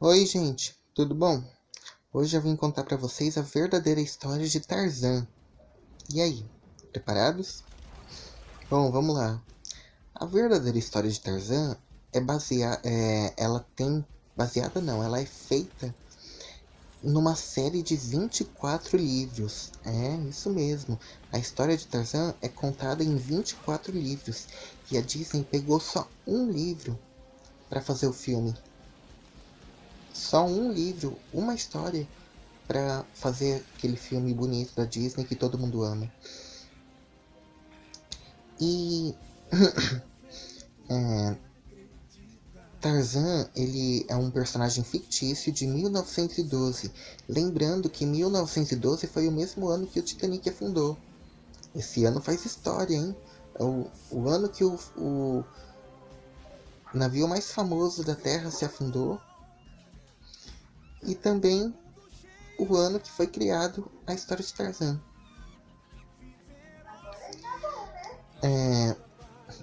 Oi, gente, tudo bom? Hoje eu vim contar pra vocês a verdadeira história de Tarzan. E aí, preparados? Bom, vamos lá. A verdadeira história de Tarzan ela tem baseada não, ela é feita numa série de 24 livros. É, isso mesmo. A história de Tarzan é contada em 24 livros e a Disney pegou só um livro para fazer o filme. Só um livro, uma história para fazer aquele filme bonito da Disney que todo mundo ama. E é, Tarzan, ele é um personagem fictício de 1912. Lembrando que 1912 foi o mesmo ano que o Titanic afundou. Esse ano faz história, hein? É o ano que o navio mais famoso da Terra se afundou. E também o ano que foi criado a história de Tarzan.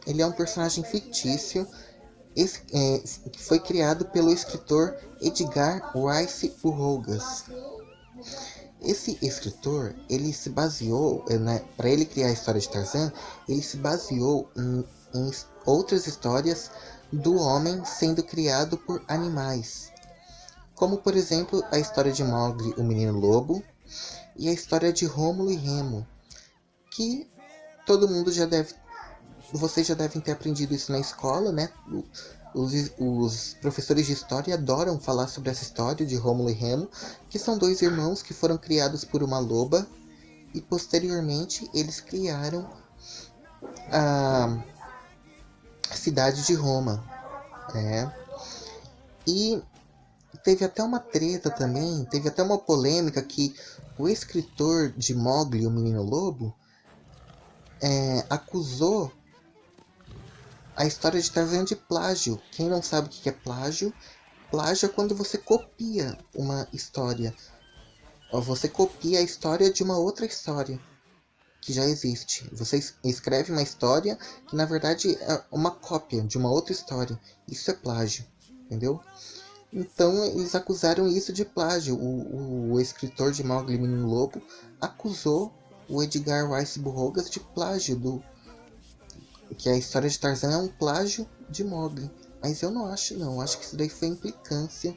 Ele é um personagem fictício que foi criado pelo escritor Edgar Rice Burroughs. Esse escritor, ele se baseou, né, para ele criar a história de Tarzan, ele se baseou em outras histórias do homem sendo criado por animais, como por exemplo a história de Mowgli, o Menino Lobo, e a história de Rômulo e Remo, que todo mundo já deve, vocês já devem ter aprendido isso na escola, né? Os professores de história adoram falar sobre essa história de Rômulo e Remo, que são dois irmãos que foram criados por uma loba e posteriormente eles criaram a cidade de Roma. Né? E teve até uma treta também, teve até uma polêmica que o escritor de Mowgli, o Menino Lobo, acusou a história de Tarzan de plágio. Quem não sabe o que é plágio? Plágio é quando você copia uma história. Ou você copia a história de uma outra história que já existe. Você escreve uma história que na verdade é uma cópia de uma outra história. Isso é plágio, entendeu? Então eles acusaram isso de plágio. O escritor de Mowgli Menino Lobo acusou o Edgar Rice Burroughs de plágio que a história de Tarzan é um plágio de Mowgli. Mas eu não acho não, acho que isso daí foi implicância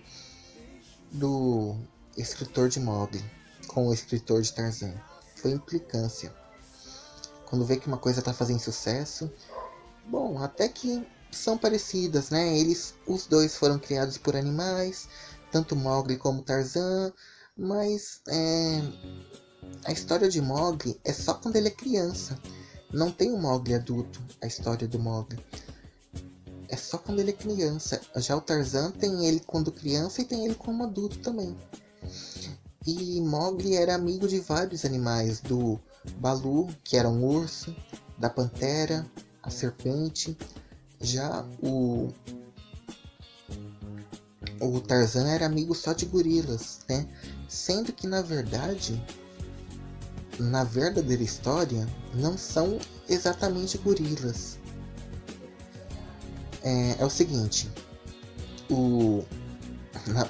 do escritor de Mowgli com o escritor de Tarzan. Foi implicância. Quando vê que uma coisa tá fazendo sucesso, bom, até que são parecidas, né? Os dois foram criados por animais, tanto Mowgli como Tarzan, mas a história de Mowgli é só quando ele é criança. Não tem o Mowgli adulto, a história do Mowgli. É só quando ele é criança. Já o Tarzan tem ele quando criança e tem ele como adulto também. E Mowgli era amigo de vários animais, do Balu, que era um urso, da pantera, a serpente. Já o Tarzan era amigo só de gorilas, né? Sendo que na verdade, na verdadeira história, não são exatamente gorilas. É o seguinte,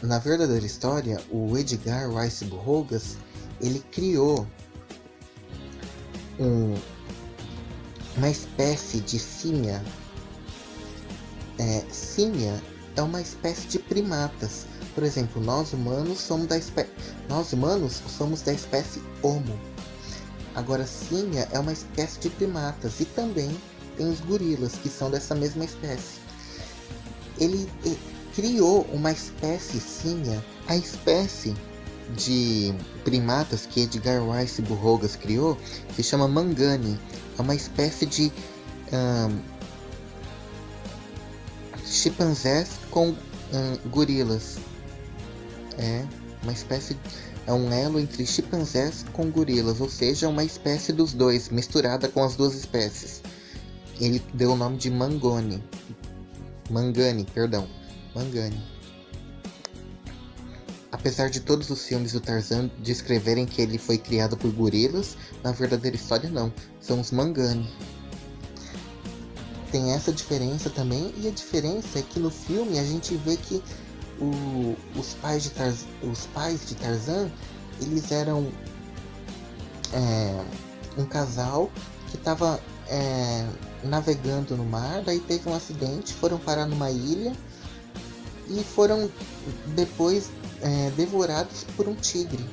na verdadeira história, o Edgar Rice Burroughs, ele criou uma espécie de símia. Símia é uma espécie de primatas. Por exemplo, nós humanos somos da espécie Homo. Agora, símia é uma espécie de primatas e também tem os gorilas, que são dessa mesma espécie. Ele criou uma espécie símia, a espécie de primatas que Edgar Rice Burroughs criou se chama Mangani. É uma espécie de chimpanzés com gorilas. É um elo entre chimpanzés com gorilas, ou seja, uma espécie dos dois, misturada com as duas espécies. Ele deu o nome de Mangani. Mangani. Apesar de todos os filmes do Tarzan descreverem que ele foi criado por gorilas, na verdadeira história não, são os Mangani. Tem essa diferença também, e a diferença é que no filme a gente vê que Os pais de Tarzan, eles eram um casal que estava navegando no mar, daí teve um acidente, foram parar numa ilha e foram depois devorados por um tigre.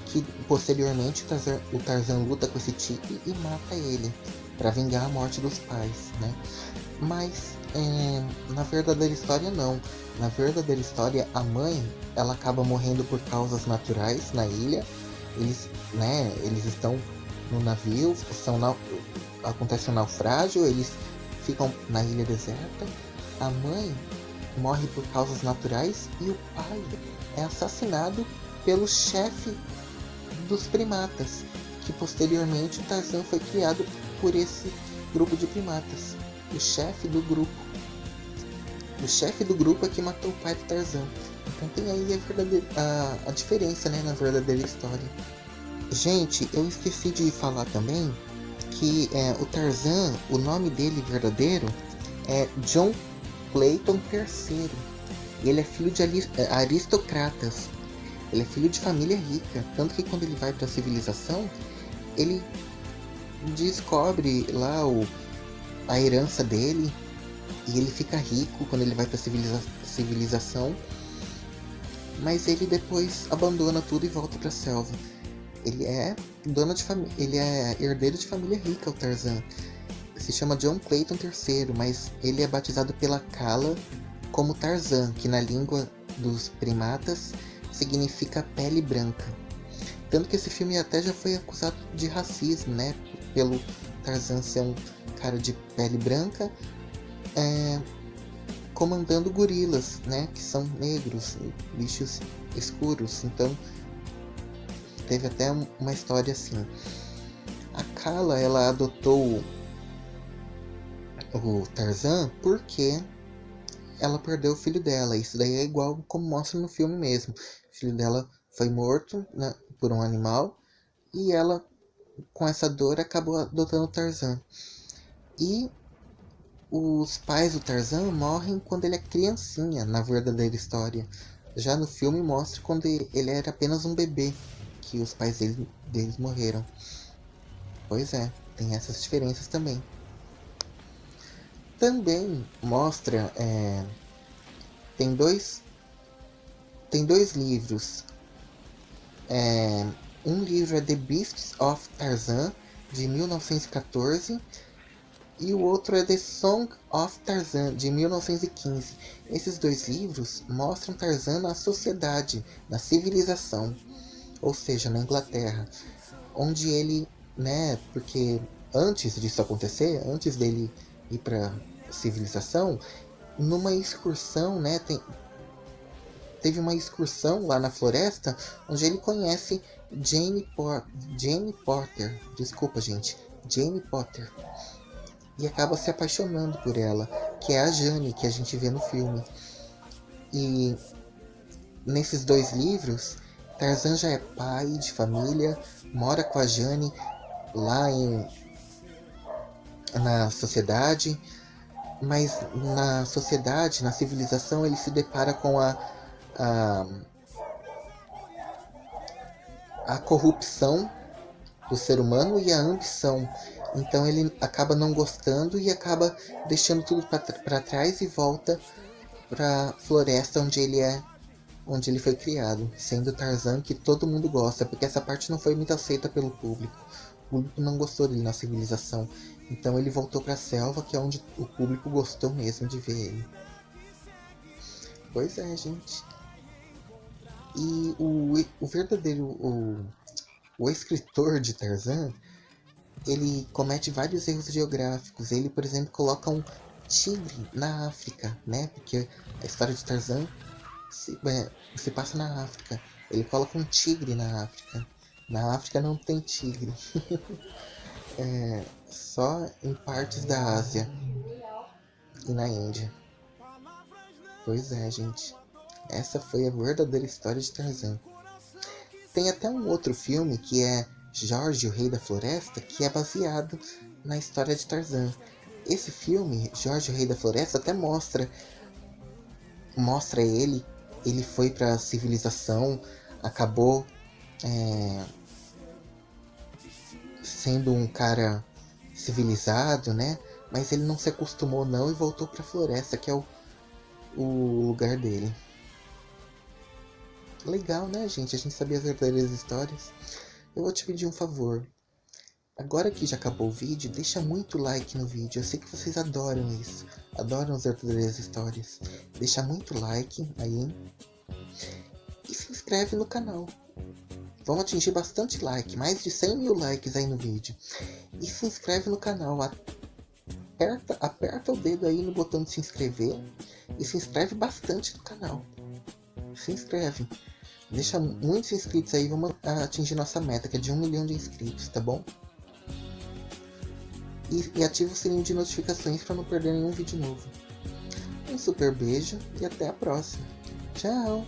Que posteriormente o Tarzan luta com esse tigre e mata ele para vingar a morte dos pais, né? Mas na verdadeira história não. Na verdadeira história a mãe ela acaba morrendo por causas naturais na ilha. Eles estão no navio, acontece um naufrágio, eles ficam na ilha deserta. A mãe morre por causas naturais e o pai é assassinado pelo chefe dos primatas, que posteriormente o Tarzan foi criado por esse grupo de primatas. O chefe do grupo é que matou o pai do Tarzan. Então tem aí a diferença, né, na verdadeira história. Gente, eu esqueci de falar também que o Tarzan, o nome dele verdadeiro é John Clayton III. Ele é filho de aristocratas. Ele é filho de família rica. Tanto que quando ele vai para a civilização, ele descobre lá a herança dele. E ele fica rico quando ele vai para a civilização. Mas ele depois abandona tudo e volta para a selva. Ele é ele é herdeiro de família rica, o Tarzan. Se chama John Clayton III, mas ele é batizado pela Kala como Tarzan, que na língua dos primatas significa pele branca. Tanto que esse filme até já foi acusado de racismo, né? Pelo Tarzan ser um cara de pele branca, comandando gorilas, né? Que são negros, bichos escuros. Então teve até uma história assim. A Kala, ela adotou o Tarzan porque ela perdeu o filho dela. Isso daí é igual como mostra no filme mesmo. O filho dela foi morto, né, por um animal e ela, com essa dor, acabou adotando o Tarzan. E os pais do Tarzan morrem quando ele é criancinha, na verdadeira história. Já no filme mostra quando ele era apenas um bebê que os pais deles morreram. Pois é, tem essas diferenças também. Também mostra tem dois livros. Um livro é The Beasts of Tarzan, de 1914, e o outro é The Song of Tarzan, de 1915. Esses dois livros mostram Tarzan na sociedade, na civilização, ou seja, na Inglaterra, onde ele, né, porque antes disso acontecer, antes dele ir para civilização, numa excursão, né, teve uma excursão lá na floresta onde ele conhece Jane Potter, e acaba se apaixonando por ela, que é a Jane que a gente vê no filme. E nesses dois livros, Tarzan já é pai de família, mora com a Jane lá na sociedade, mas na sociedade, na civilização, ele se depara com a corrupção do ser humano e a ambição. Então ele acaba não gostando e acaba deixando tudo para trás e volta para a floresta onde ele foi criado, sendo Tarzan, que todo mundo gosta, porque essa parte não foi muito aceita pelo público. O público não gostou dele na civilização. Então ele voltou para a selva, que é onde o público gostou mesmo de ver ele. Pois é, gente. E o verdadeiro o escritor de Tarzan, ele comete vários erros geográficos. Ele, por exemplo, coloca um tigre na África, né? Porque a história de Tarzan se passa na África. Ele coloca um tigre na África. Na África não tem tigre. Só em partes da Ásia e na Índia. Pois é, gente. Essa foi a verdadeira história de Tarzan. Tem até um outro filme que é Jorge, o Rei da Floresta, que é baseado na história de Tarzan. Esse filme, Jorge, o Rei da Floresta, até mostra mostra ele foi pra civilização, acabou sendo um cara civilizado, né? Mas ele não se acostumou não e voltou pra floresta, que é o lugar dele. Legal, né, gente? A gente sabia as verdadeiras histórias. Eu vou te pedir um favor. Agora que já acabou o vídeo, deixa muito like no vídeo. Eu sei que vocês adoram isso. Adoram as verdadeiras histórias. Deixa muito like aí. E se inscreve no canal. Vamos atingir bastante like. Mais de 100 mil likes aí no vídeo. E se inscreve no canal. Aperta o dedo aí no botão de se inscrever. E se inscreve bastante no canal. Se inscreve. Deixa muitos inscritos aí. Vamos atingir nossa meta, que é de 1 milhão de inscritos, tá bom? E ativa o sininho de notificações para não perder nenhum vídeo novo. Um super beijo e até a próxima. Tchau!